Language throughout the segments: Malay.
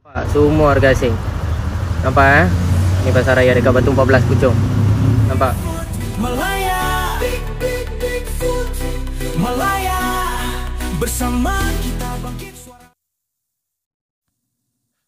Semua warga asing. Nampak Ni pasar raya dekat Batu 14 Puchong. Nampak? Malaya, Malaya, bersama kita bangkit suara.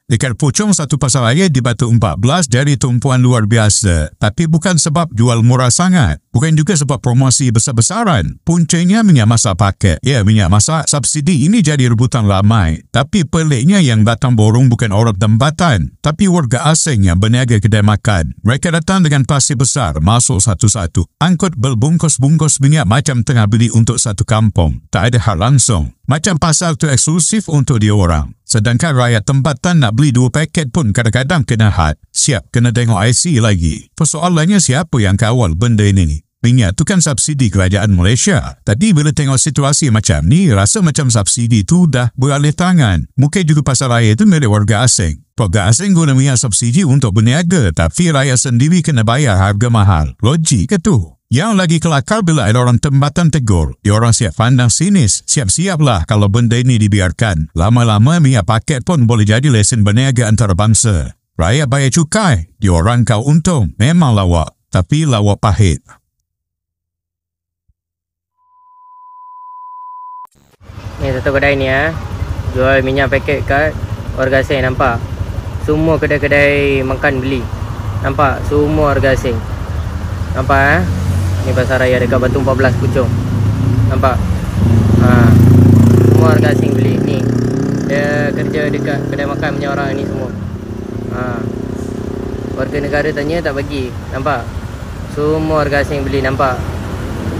Dekat Puchong satu pasar raya di Batu 14 dari tumpuan luar biasa. Tapi bukan sebab jual murah sangat. Bukan juga sebab promosi besar-besaran. Puncanya minyak masak paket. Ya, minyak masak subsidi ini jadi rebutan ramai. Tapi peliknya yang datang borong bukan orang tempatan. Tapi warga asing yang berniaga kedai makan. Mereka datang dengan plastik besar, masuk satu-satu. Angkut berbungkus-bungkus minyak macam tengah beli untuk satu kampung. Tak ada hal langsung. Macam pasar tu eksklusif untuk dia orang. Sedangkan rakyat tempatan nak beli 2 paket pun kadang-kadang kena had. Siap kena tengok IC lagi. Persoalannya siapa yang kawal benda ini? Minyak tu kan subsidi kerajaan Malaysia. Tadi bila tengok situasi macam ni, rasa macam subsidi tu dah beralih tangan. Mungkin juga pasar raya tu milik warga asing. Warga asing guna minyak subsidi untuk berniaga, tapi rakyat sendiri kena bayar harga mahal. Logik ke tu? Yang lagi kelakar bila ada orang tempatan tegur. Diorang siap pandang sinis. Siap-siaplah kalau benda ini dibiarkan. Lama-lama minyak paket pun boleh jadi lesen berniaga antarabangsa. Rakyat bayar cukai. Diorang kau untung. Memang lawak. Tapi lawak pahit. Ni satu kedai ni jual minyak paket kat warga asing. Nampak? Semua kedai-kedai makan beli. Nampak? Semua warga asing. Nampak Ni pasar raya dekat Batu 14 Puchong. Nampak? Semua warga asing beli. Ni dia kerja dekat kedai makan punya orang ni semua. Warga negara tanya tak bagi. Nampak? Semua warga asing beli. Nampak?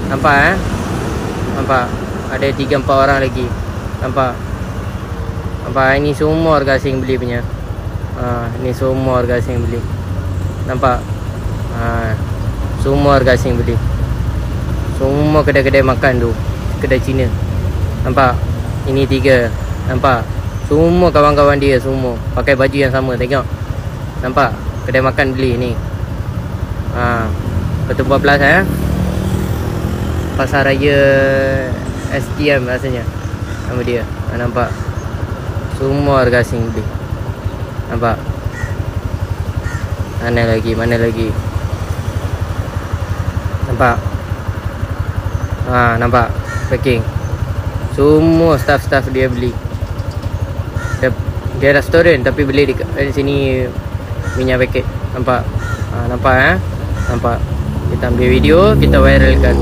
Nampak Nampak? Ada 3-4 orang lagi. Nampak? Nampak? Ini semua warga asing beli punya. Ni semua warga asing beli. Nampak? Semua warga asing beli. Semua kedai-kedai makan tu. Kedai Cina. Nampak? Ini 3. Nampak? Semua kawan-kawan dia semua pakai baju yang sama. Tengok. Nampak? Kedai makan beli ni. Batu 14 pasar raya STM rasanya nama dia. Nampak? Semua warga asing beli. Nampak? Mana lagi? Mana lagi? Nampak? Nampak? Packing. Semua staff-staff dia beli. Dia restoran tapi beli di sini minyak paket. Nampak? Nampak Nampak? Kita ambil video, kita viralkan.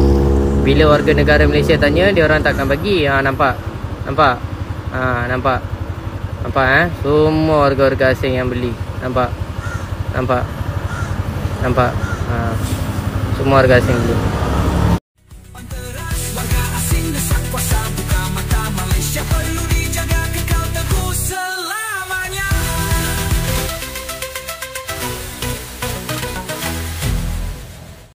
Bila warga negara Malaysia tanya, dia orang takkan bagi. Nampak? Nampak? Nampak? Nampak semua warga-warga asing yang beli. Nampak? Nampak? Nampak? Semua warga asing beli.